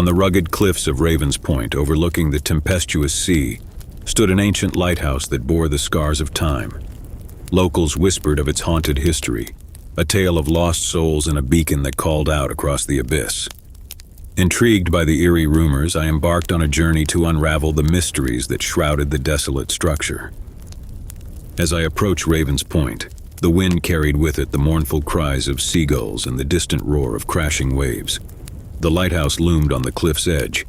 On the rugged cliffs of Ravens Point, overlooking the tempestuous sea, stood an ancient lighthouse that bore the scars of time. Locals whispered of its haunted history, a tale of lost souls and a beacon that called out across the abyss. Intrigued by the eerie rumors, I embarked on a journey to unravel the mysteries that shrouded the desolate structure. As I approached Ravens Point, the wind carried with it the mournful cries of seagulls and the distant roar of crashing waves. The lighthouse loomed on the cliff's edge,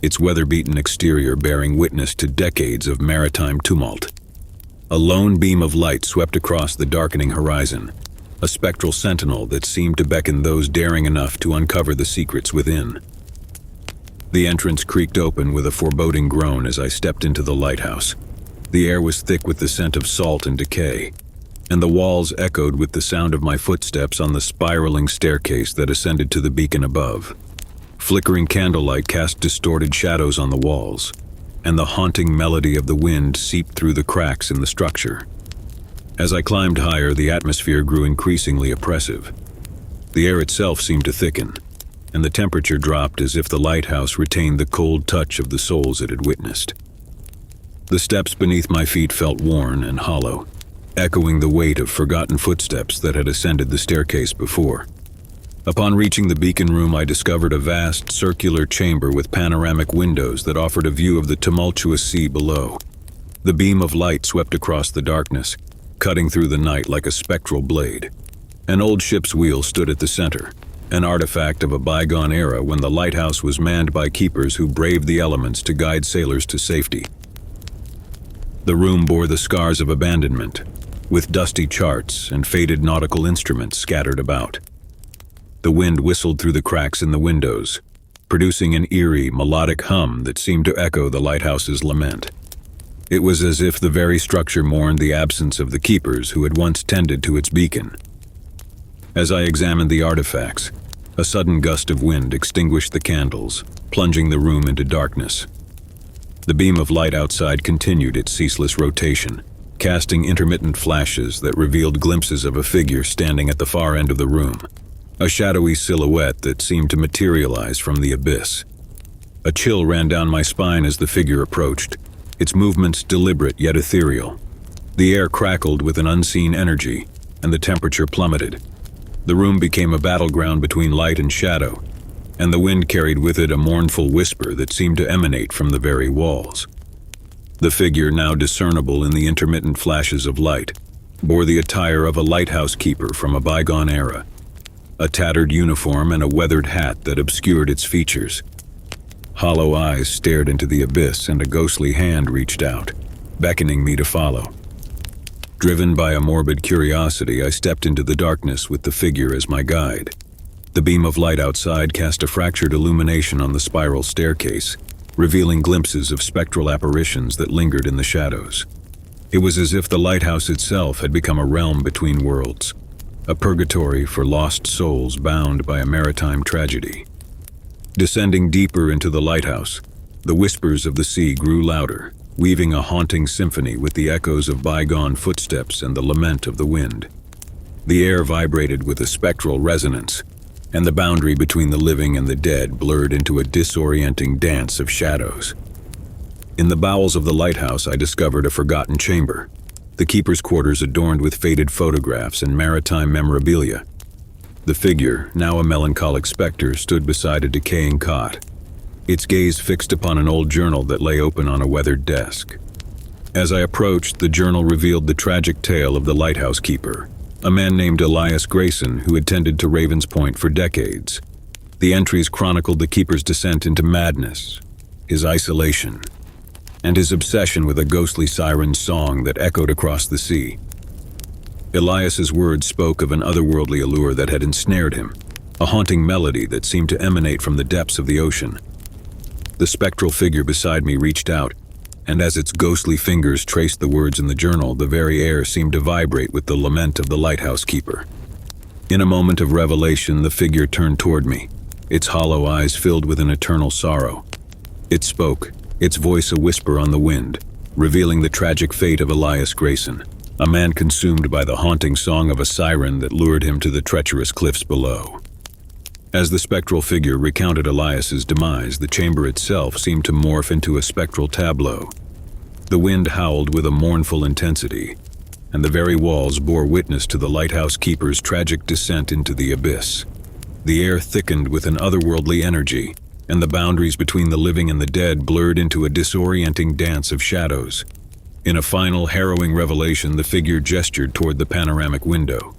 its weather-beaten exterior bearing witness to decades of maritime tumult. A lone beam of light swept across the darkening horizon, a spectral sentinel that seemed to beckon those daring enough to uncover the secrets within. The entrance creaked open with a foreboding groan as I stepped into the lighthouse. The air was thick with the scent of salt and decay, and the walls echoed with the sound of my footsteps on the spiraling staircase that ascended to the beacon above. Flickering candlelight cast distorted shadows on the walls, and the haunting melody of the wind seeped through the cracks in the structure. As I climbed higher, the atmosphere grew increasingly oppressive. The air itself seemed to thicken, and the temperature dropped as if the lighthouse retained the cold touch of the souls it had witnessed. The steps beneath my feet felt worn and hollow, echoing the weight of forgotten footsteps that had ascended the staircase before. Upon reaching the beacon room, I discovered a vast, circular chamber with panoramic windows that offered a view of the tumultuous sea below. The beam of light swept across the darkness, cutting through the night like a spectral blade. An old ship's wheel stood at the center, an artifact of a bygone era when the lighthouse was manned by keepers who braved the elements to guide sailors to safety. The room bore the scars of abandonment, with dusty charts and faded nautical instruments scattered about. The wind whistled through the cracks in the windows, producing an eerie, melodic hum that seemed to echo the lighthouse's lament. It was as if the very structure mourned the absence of the keepers who had once tended to its beacon. As I examined the artifacts, a sudden gust of wind extinguished the candles, plunging the room into darkness. The beam of light outside continued its ceaseless rotation, casting intermittent flashes that revealed glimpses of a figure standing at the far end of the room, a shadowy silhouette that seemed to materialize from the abyss. A chill ran down my spine as the figure approached, its movements deliberate yet ethereal. The air crackled with an unseen energy, and the temperature plummeted. The room became a battleground between light and shadow, and the wind carried with it a mournful whisper that seemed to emanate from the very walls. The figure, now discernible in the intermittent flashes of light, bore the attire of a lighthouse keeper from a bygone era, a tattered uniform and a weathered hat that obscured its features. Hollow eyes stared into the abyss, and a ghostly hand reached out, beckoning me to follow. Driven by a morbid curiosity, I stepped into the darkness with the figure as my guide. The beam of light outside cast a fractured illumination on the spiral staircase, revealing glimpses of spectral apparitions that lingered in the shadows. It was as if the lighthouse itself had become a realm between worlds, a purgatory for lost souls bound by a maritime tragedy. Descending deeper into the lighthouse, the whispers of the sea grew louder, weaving a haunting symphony with the echoes of bygone footsteps and the lament of the wind. The air vibrated with a spectral resonance, and the boundary between the living and the dead blurred into a disorienting dance of shadows. In the bowels of the lighthouse, I discovered a forgotten chamber, the keeper's quarters adorned with faded photographs and maritime memorabilia. The figure, now a melancholic specter, stood beside a decaying cot, its gaze fixed upon an old journal that lay open on a weathered desk. As I approached, the journal revealed the tragic tale of the lighthouse keeper, a man named Elias Grayson who had tended to Ravens Point for decades. The entries chronicled the keeper's descent into madness, his isolation, and his obsession with a ghostly siren song that echoed across the sea. Elias's words spoke of an otherworldly allure that had ensnared him, a haunting melody that seemed to emanate from the depths of the ocean. The spectral figure beside me reached out, and as its ghostly fingers traced the words in the journal, the very air seemed to vibrate with the lament of the lighthouse keeper. In a moment of revelation, the figure turned toward me, its hollow eyes filled with an eternal sorrow. It spoke, its voice a whisper on the wind, revealing the tragic fate of Elias Grayson, a man consumed by the haunting song of a siren that lured him to the treacherous cliffs below. As the spectral figure recounted Elias's demise, the chamber itself seemed to morph into a spectral tableau. The wind howled with a mournful intensity, and the very walls bore witness to the lighthouse keeper's tragic descent into the abyss. The air thickened with an otherworldly energy, and the boundaries between the living and the dead blurred into a disorienting dance of shadows. In a final, harrowing revelation, the figure gestured toward the panoramic window.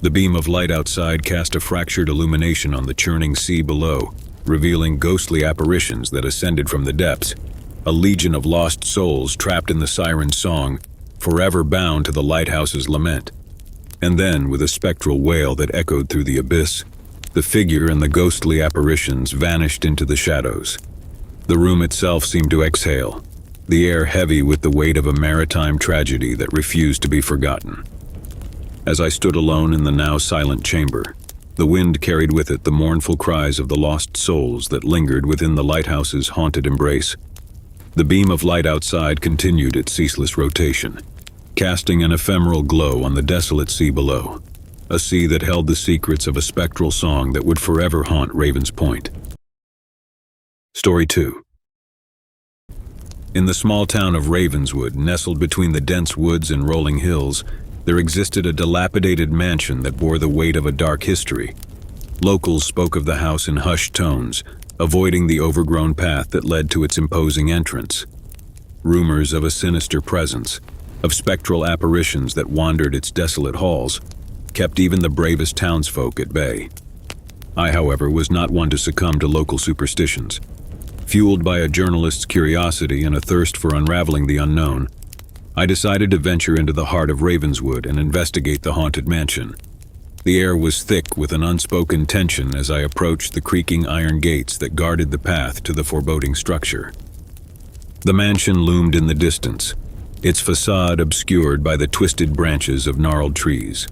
The beam of light outside cast a fractured illumination on the churning sea below, revealing ghostly apparitions that ascended from the depths, a legion of lost souls trapped in the siren's song, forever bound to the lighthouse's lament. And then, with a spectral wail that echoed through the abyss, the figure and the ghostly apparitions vanished into the shadows. The room itself seemed to exhale, the air heavy with the weight of a maritime tragedy that refused to be forgotten. As I stood alone in the now silent chamber, the wind carried with it the mournful cries of the lost souls that lingered within the lighthouse's haunted embrace. The beam of light outside continued its ceaseless rotation, casting an ephemeral glow on the desolate sea below, a sea that held the secrets of a spectral song that would forever haunt Ravens Point. Story 2. In the small town of Ravenswood, nestled between the dense woods and rolling hills, there existed a dilapidated mansion that bore the weight of a dark history. Locals spoke of the house in hushed tones, avoiding the overgrown path that led to its imposing entrance. Rumors of a sinister presence, of spectral apparitions that wandered its desolate halls, kept even the bravest townsfolk at bay. I, however, was not one to succumb to local superstitions. Fueled by a journalist's curiosity and a thirst for unraveling the unknown, I decided to venture into the heart of Ravenswood and investigate the haunted mansion. The air was thick with an unspoken tension as I approached the creaking iron gates that guarded the path to the foreboding structure. The mansion loomed in the distance, its facade obscured by the twisted branches of gnarled trees.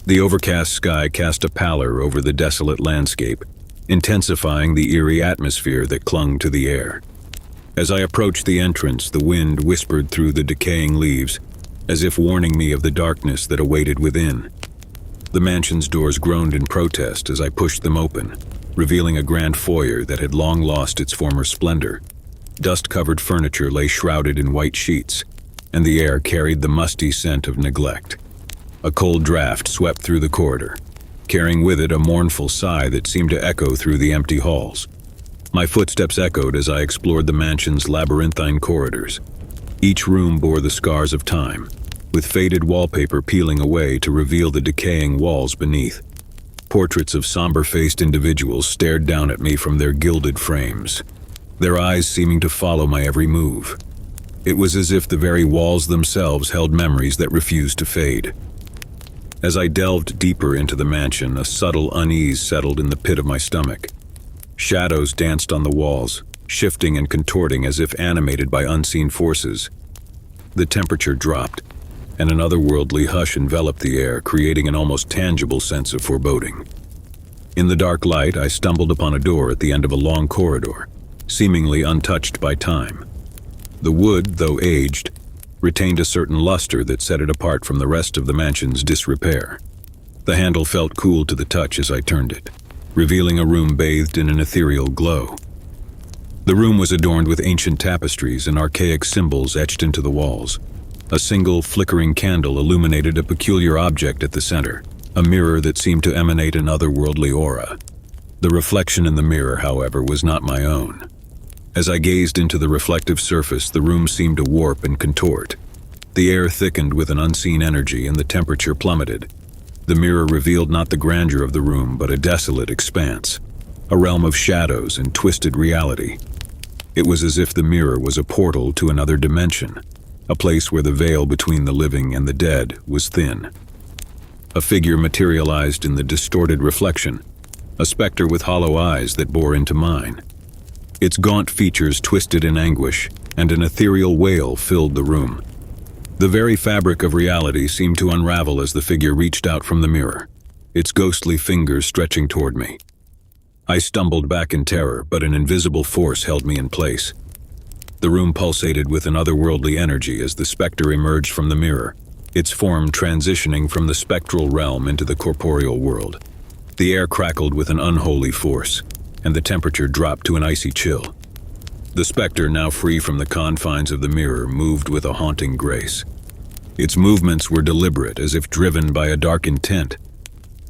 The overcast sky cast a pallor over the desolate landscape, intensifying the eerie atmosphere that clung to the air. As I approached the entrance, the wind whispered through the decaying leaves, as if warning me of the darkness that awaited within. The mansion's doors groaned in protest as I pushed them open, revealing a grand foyer that had long lost its former splendor. Dust-covered furniture lay shrouded in white sheets, and the air carried the musty scent of neglect. A cold draft swept through the corridor, carrying with it a mournful sigh that seemed to echo through the empty halls. My footsteps echoed as I explored the mansion's labyrinthine corridors. Each room bore the scars of time, with faded wallpaper peeling away to reveal the decaying walls beneath. Portraits of somber-faced individuals stared down at me from their gilded frames, their eyes seeming to follow my every move. It was as if the very walls themselves held memories that refused to fade. As I delved deeper into the mansion, a subtle unease settled in the pit of my stomach. Shadows danced on the walls, shifting and contorting as if animated by unseen forces. The temperature dropped, and an otherworldly hush enveloped the air, creating an almost tangible sense of foreboding. In the dark light, I stumbled upon a door at the end of a long corridor, seemingly untouched by time. The wood, though aged, retained a certain luster that set it apart from the rest of the mansion's disrepair. The handle felt cool to the touch as I turned it, revealing a room bathed in an ethereal glow. The room was adorned with ancient tapestries and archaic symbols etched into the walls. A single flickering candle illuminated a peculiar object at the center, a mirror that seemed to emanate an otherworldly aura. The reflection in the mirror, however, was not my own. As I gazed into the reflective surface, the room seemed to warp and contort. The air thickened with an unseen energy and the temperature plummeted. The mirror revealed not the grandeur of the room, but a desolate expanse, a realm of shadows and twisted reality. It was as if the mirror was a portal to another dimension, a place where the veil between the living and the dead was thin. A figure materialized in the distorted reflection, a specter with hollow eyes that bore into mine. Its gaunt features twisted in anguish, and an ethereal wail filled the room. The very fabric of reality seemed to unravel as the figure reached out from the mirror, its ghostly fingers stretching toward me. I stumbled back in terror, but an invisible force held me in place. The room pulsated with an otherworldly energy as the specter emerged from the mirror, its form transitioning from the spectral realm into the corporeal world. The air crackled with an unholy force, and the temperature dropped to an icy chill. The specter, now free from the confines of the mirror, moved with a haunting grace. Its movements were deliberate, as if driven by a dark intent.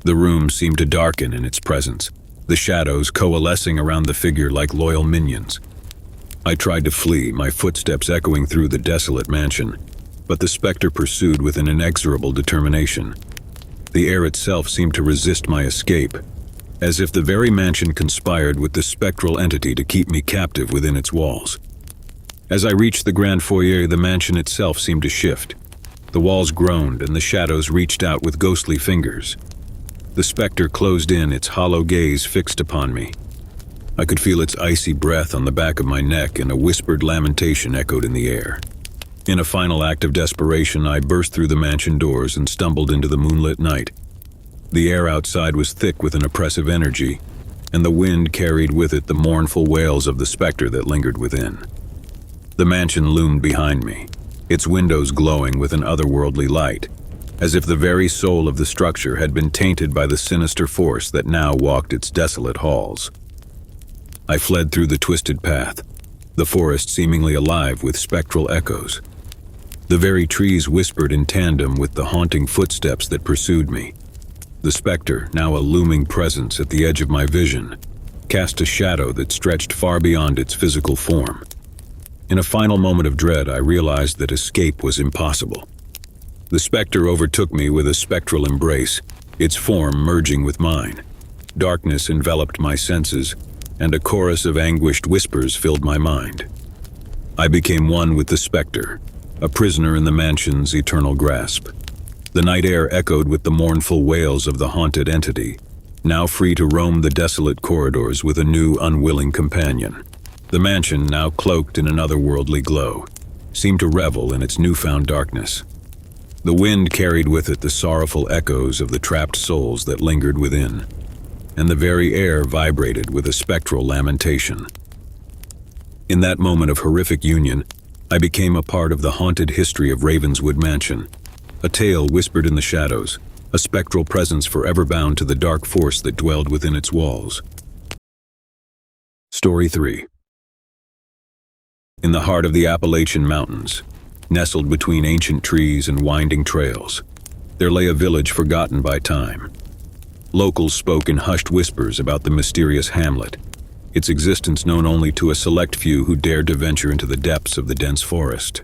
The room seemed to darken in its presence, the shadows coalescing around the figure like loyal minions. I tried to flee, my footsteps echoing through the desolate mansion, but the specter pursued with an inexorable determination. The air itself seemed to resist my escape, as if the very mansion conspired with the spectral entity to keep me captive within its walls. As I reached the grand foyer, the mansion itself seemed to shift. The walls groaned and the shadows reached out with ghostly fingers. The specter closed in, its hollow gaze fixed upon me. I could feel its icy breath on the back of my neck, and a whispered lamentation echoed in the air. In a final act of desperation, I burst through the mansion doors and stumbled into the moonlit night. The air outside was thick with an oppressive energy, and the wind carried with it the mournful wails of the specter that lingered within. The mansion loomed behind me, its windows glowing with an otherworldly light, as if the very soul of the structure had been tainted by the sinister force that now walked its desolate halls. I fled through the twisted path, the forest seemingly alive with spectral echoes. The very trees whispered in tandem with the haunting footsteps that pursued me. The specter, now a looming presence at the edge of my vision, cast a shadow that stretched far beyond its physical form. In a final moment of dread, I realized that escape was impossible. The specter overtook me with a spectral embrace, its form merging with mine. Darkness enveloped my senses, and a chorus of anguished whispers filled my mind. I became one with the specter, a prisoner in the mansion's eternal grasp. The night air echoed with the mournful wails of the haunted entity, now free to roam the desolate corridors with a new, unwilling companion. The mansion, now cloaked in an otherworldly glow, seemed to revel in its newfound darkness. The wind carried with it the sorrowful echoes of the trapped souls that lingered within, and the very air vibrated with a spectral lamentation. In that moment of horrific union, I became a part of the haunted history of Ravenswood Mansion, a tale whispered in the shadows, a spectral presence forever bound to the dark force that dwelled within its walls. Story 3. In the heart of the Appalachian Mountains, nestled between ancient trees and winding trails, there lay a village forgotten by time. Locals spoke in hushed whispers about the mysterious hamlet, its existence known only to a select few who dared to venture into the depths of the dense forest.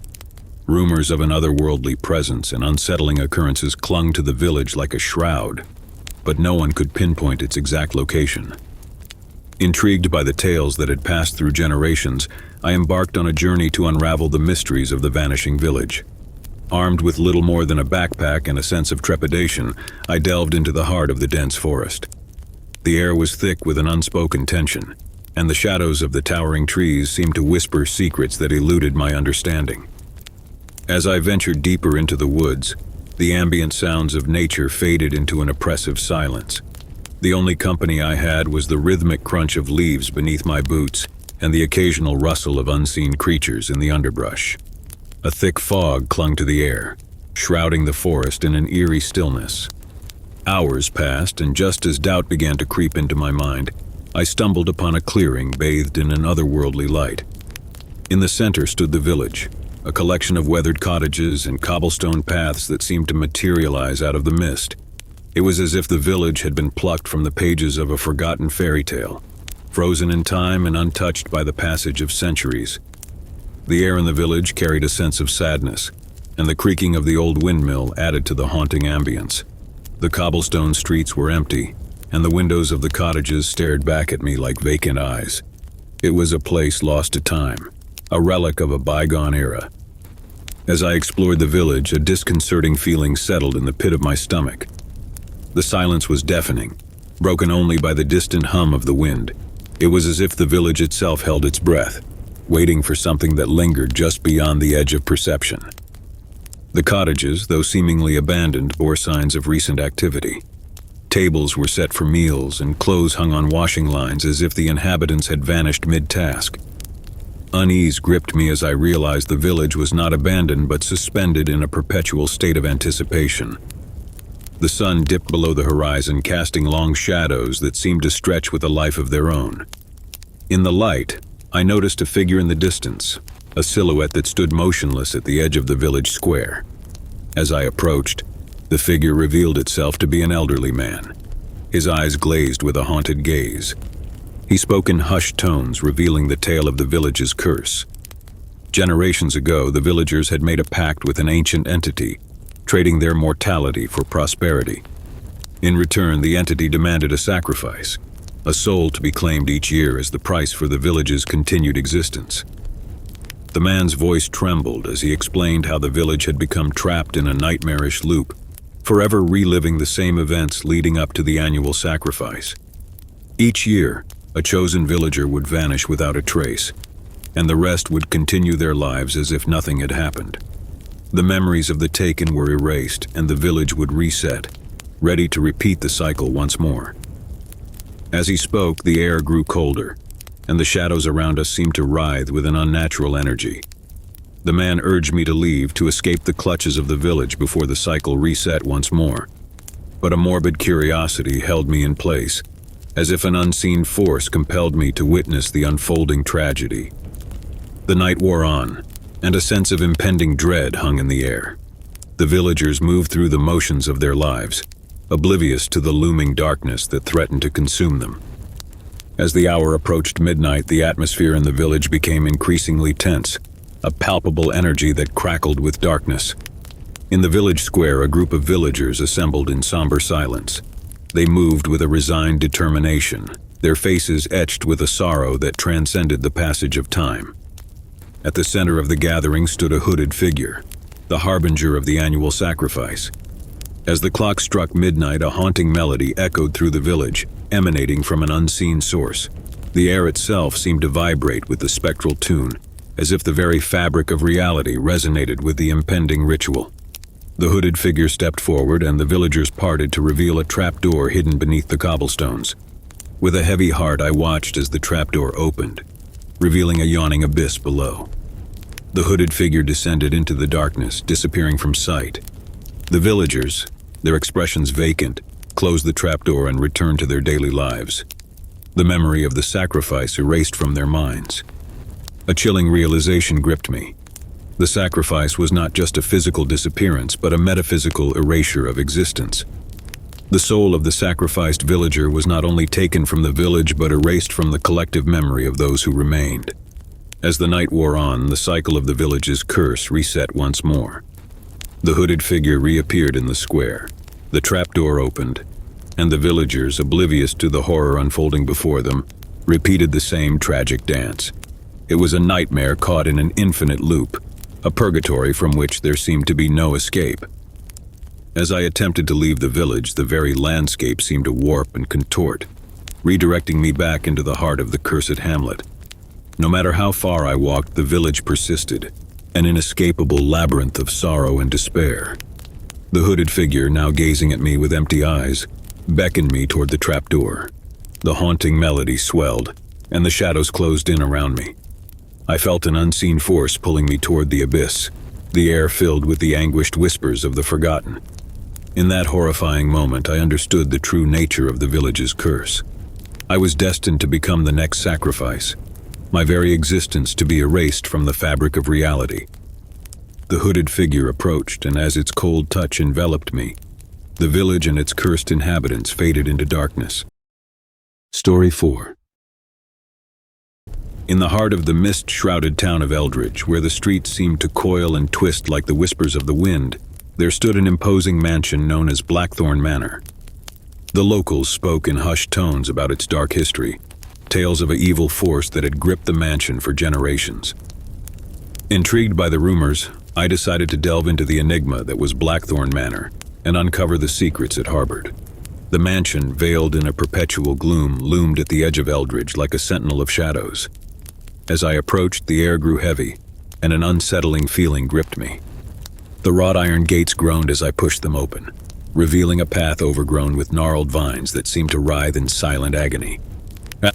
Rumors of an otherworldly presence and unsettling occurrences clung to the village like a shroud, but no one could pinpoint its exact location. Intrigued by the tales that had passed through generations, I embarked on a journey to unravel the mysteries of the vanishing village. Armed with little more than a backpack and a sense of trepidation, I delved into the heart of the dense forest. The air was thick with an unspoken tension, and the shadows of the towering trees seemed to whisper secrets that eluded my understanding. As I ventured deeper into the woods, the ambient sounds of nature faded into an oppressive silence. The only company I had was the rhythmic crunch of leaves beneath my boots and the occasional rustle of unseen creatures in the underbrush. A thick fog clung to the air, shrouding the forest in an eerie stillness. Hours passed, and just as doubt began to creep into my mind, I stumbled upon a clearing bathed in an otherworldly light. In the center stood the village, a collection of weathered cottages and cobblestone paths that seemed to materialize out of the mist. It was as if the village had been plucked from the pages of a forgotten fairy tale, frozen in time and untouched by the passage of centuries. The air in the village carried a sense of sadness, and the creaking of the old windmill added to the haunting ambience. The cobblestone streets were empty, and the windows of the cottages stared back at me like vacant eyes. It was a place lost to time, a relic of a bygone era. As I explored the village, a disconcerting feeling settled in the pit of my stomach. The silence was deafening, broken only by the distant hum of the wind. It was as if the village itself held its breath, waiting for something that lingered just beyond the edge of perception. The cottages, though seemingly abandoned, bore signs of recent activity. Tables were set for meals, and clothes hung on washing lines as if the inhabitants had vanished mid-task. Unease gripped me as I realized the village was not abandoned but suspended in a perpetual state of anticipation. The sun dipped below the horizon, casting long shadows that seemed to stretch with a life of their own. In the light, I noticed a figure in the distance, a silhouette that stood motionless at the edge of the village square. As I approached, the figure revealed itself to be an elderly man, his eyes glazed with a haunted gaze. He spoke in hushed tones, revealing the tale of the village's curse. Generations ago, the villagers had made a pact with an ancient entity, trading their mortality for prosperity. In return, the entity demanded a sacrifice, a soul to be claimed each year as the price for the village's continued existence. The man's voice trembled as he explained how the village had become trapped in a nightmarish loop, forever reliving the same events leading up to the annual sacrifice. Each year, a chosen villager would vanish without a trace, and the rest would continue their lives as if nothing had happened. The memories of the taken were erased, and the village would reset, ready to repeat the cycle once more. As he spoke, the air grew colder, and the shadows around us seemed to writhe with an unnatural energy. The man urged me to leave, to escape the clutches of the village before the cycle reset once more. But a morbid curiosity held me in place, as if an unseen force compelled me to witness the unfolding tragedy. The night wore on, and a sense of impending dread hung in the air. The villagers moved through the motions of their lives, oblivious to the looming darkness that threatened to consume them. As the hour approached midnight, the atmosphere in the village became increasingly tense, a palpable energy that crackled with darkness. In the village square, a group of villagers assembled in somber silence. They moved with a resigned determination, their faces etched with a sorrow that transcended the passage of time. At the center of the gathering stood a hooded figure, the harbinger of the annual sacrifice. As the clock struck midnight, a haunting melody echoed through the village, emanating from an unseen source. The air itself seemed to vibrate with the spectral tune, as if the very fabric of reality resonated with the impending ritual. The hooded figure stepped forward, and the villagers parted to reveal a trapdoor hidden beneath the cobblestones. With a heavy heart, I watched as the trapdoor opened, revealing a yawning abyss below. The hooded figure descended into the darkness, disappearing from sight. The villagers, their expressions vacant, closed the trapdoor and returned to their daily lives, the memory of the sacrifice erased from their minds. A chilling realization gripped me. The sacrifice was not just a physical disappearance, but a metaphysical erasure of existence. The soul of the sacrificed villager was not only taken from the village, but erased from the collective memory of those who remained. As the night wore on, the cycle of the village's curse reset once more. The hooded figure reappeared in the square. The trapdoor opened, and the villagers, oblivious to the horror unfolding before them, repeated the same tragic dance. It was a nightmare caught in an infinite loop, a purgatory from which there seemed to be no escape. As I attempted to leave the village, the very landscape seemed to warp and contort, redirecting me back into the heart of the cursed hamlet. No matter how far I walked, the village persisted, an inescapable labyrinth of sorrow and despair. The hooded figure, now gazing at me with empty eyes, beckoned me toward the trapdoor. The haunting melody swelled, and the shadows closed in around me. I felt an unseen force pulling me toward the abyss, the air filled with the anguished whispers of the forgotten. In that horrifying moment, I understood the true nature of the village's curse. I was destined to become the next sacrifice, my very existence to be erased from the fabric of reality. The hooded figure approached, and as its cold touch enveloped me, the village and its cursed inhabitants faded into darkness. Story 4. In the heart of the mist-shrouded town of Eldridge, where the streets seemed to coil and twist like the whispers of the wind, there stood an imposing mansion known as Blackthorn Manor. The locals spoke in hushed tones about its dark history, tales of an evil force that had gripped the mansion for generations. Intrigued by the rumors, I decided to delve into the enigma that was Blackthorn Manor and uncover the secrets it harbored. The mansion, veiled in a perpetual gloom, loomed at the edge of Eldridge like a sentinel of shadows. As I approached, the air grew heavy, and an unsettling feeling gripped me. The wrought iron gates groaned as I pushed them open, revealing a path overgrown with gnarled vines that seemed to writhe in silent agony.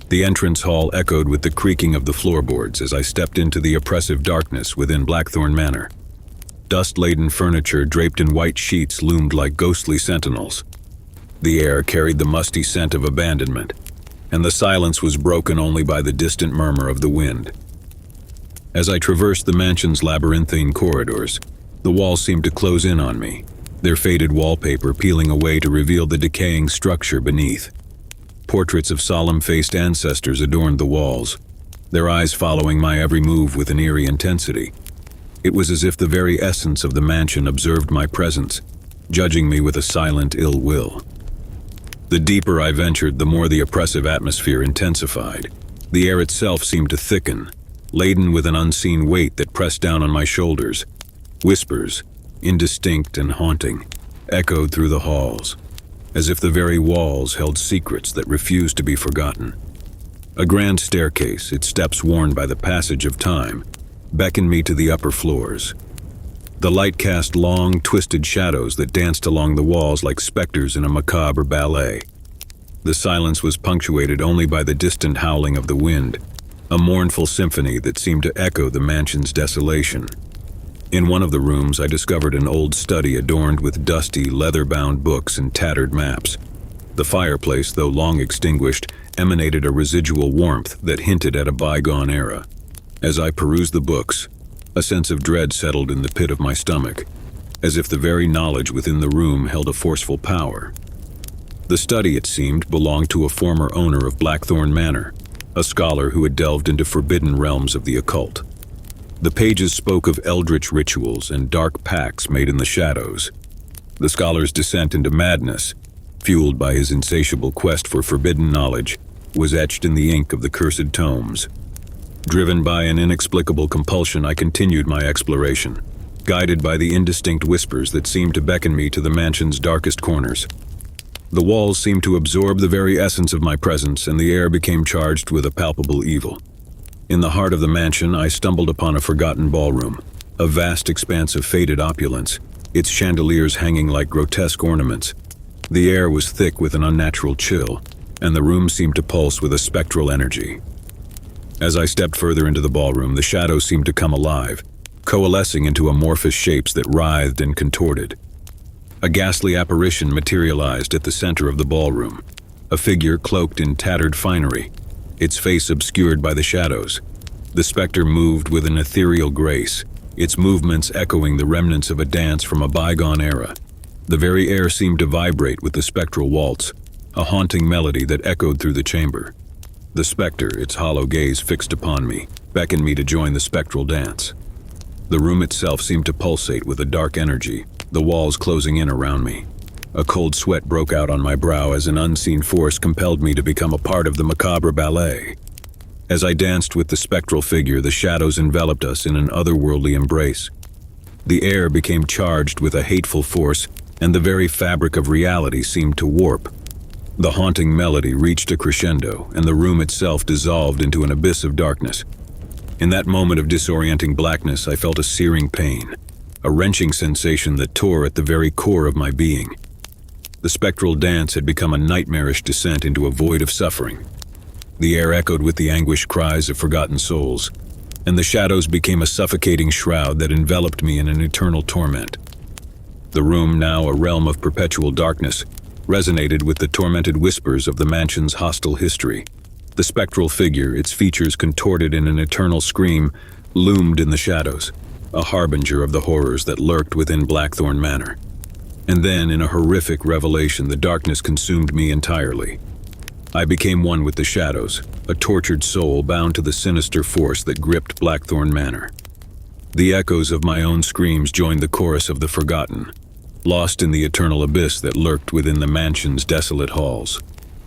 The entrance hall echoed with the creaking of the floorboards as I stepped into the oppressive darkness within Blackthorn Manor. Dust-laden furniture draped in white sheets loomed like ghostly sentinels. The air carried the musty scent of abandonment, and the silence was broken only by the distant murmur of the wind. As I traversed the mansion's labyrinthine corridors, the walls seemed to close in on me, their faded wallpaper peeling away to reveal the decaying structure beneath. Portraits of solemn-faced ancestors adorned the walls, their eyes following my every move with an eerie intensity. It was as if the very essence of the mansion observed my presence, judging me with a silent ill will. The deeper I ventured, the more the oppressive atmosphere intensified. The air itself seemed to thicken, laden with an unseen weight that pressed down on my shoulders. Whispers, indistinct and haunting, echoed through the halls, as if the very walls held secrets that refused to be forgotten. A grand staircase, its steps worn by the passage of time, beckoned me to the upper floors. The light cast long, twisted shadows that danced along the walls like specters in a macabre ballet. The silence was punctuated only by the distant howling of the wind, a mournful symphony that seemed to echo the mansion's desolation. In one of the rooms, I discovered an old study adorned with dusty, leather-bound books and tattered maps. The fireplace, though long extinguished, emanated a residual warmth that hinted at a bygone era. As I perused the books, a sense of dread settled in the pit of my stomach, as if the very knowledge within the room held a forceful power. The study, it seemed, belonged to a former owner of Blackthorn Manor, a scholar who had delved into forbidden realms of the occult. The pages spoke of eldritch rituals and dark pacts made in the shadows. The scholar's descent into madness, fueled by his insatiable quest for forbidden knowledge, was etched in the ink of the cursed tomes. Driven by an inexplicable compulsion, I continued my exploration, guided by the indistinct whispers that seemed to beckon me to the mansion's darkest corners. The walls seemed to absorb the very essence of my presence, and the air became charged with a palpable evil. In the heart of the mansion, I stumbled upon a forgotten ballroom, a vast expanse of faded opulence, its chandeliers hanging like grotesque ornaments. The air was thick with an unnatural chill, and the room seemed to pulse with a spectral energy. As I stepped further into the ballroom, the shadows seemed to come alive, coalescing into amorphous shapes that writhed and contorted. A ghastly apparition materialized at the center of the ballroom, a figure cloaked in tattered finery, its face obscured by the shadows. The specter moved with an ethereal grace, its movements echoing the remnants of a dance from a bygone era. The very air seemed to vibrate with the spectral waltz, a haunting melody that echoed through the chamber. The specter, its hollow gaze fixed upon me, beckoned me to join the spectral dance. The room itself seemed to pulsate with a dark energy, the walls closing in around me. A cold sweat broke out on my brow as an unseen force compelled me to become a part of the macabre ballet. As I danced with the spectral figure, the shadows enveloped us in an otherworldly embrace. The air became charged with a hateful force, and the very fabric of reality seemed to warp. The haunting melody reached a crescendo, and the room itself dissolved into an abyss of darkness. In that moment of disorienting blackness, I felt a searing pain, a wrenching sensation that tore at the very core of my being. The spectral dance had become a nightmarish descent into a void of suffering. The air echoed with the anguished cries of forgotten souls, and the shadows became a suffocating shroud that enveloped me in an eternal torment. The room, now a realm of perpetual darkness, resonated with the tormented whispers of the mansion's hostile history. The spectral figure, its features contorted in an eternal scream, loomed in the shadows, a harbinger of the horrors that lurked within Blackthorn Manor. And then, in a horrific revelation, the darkness consumed me entirely. I became one with the shadows, a tortured soul bound to the sinister force that gripped Blackthorn Manor. The echoes of my own screams joined the chorus of the forgotten, lost in the eternal abyss that lurked within the mansion's desolate halls.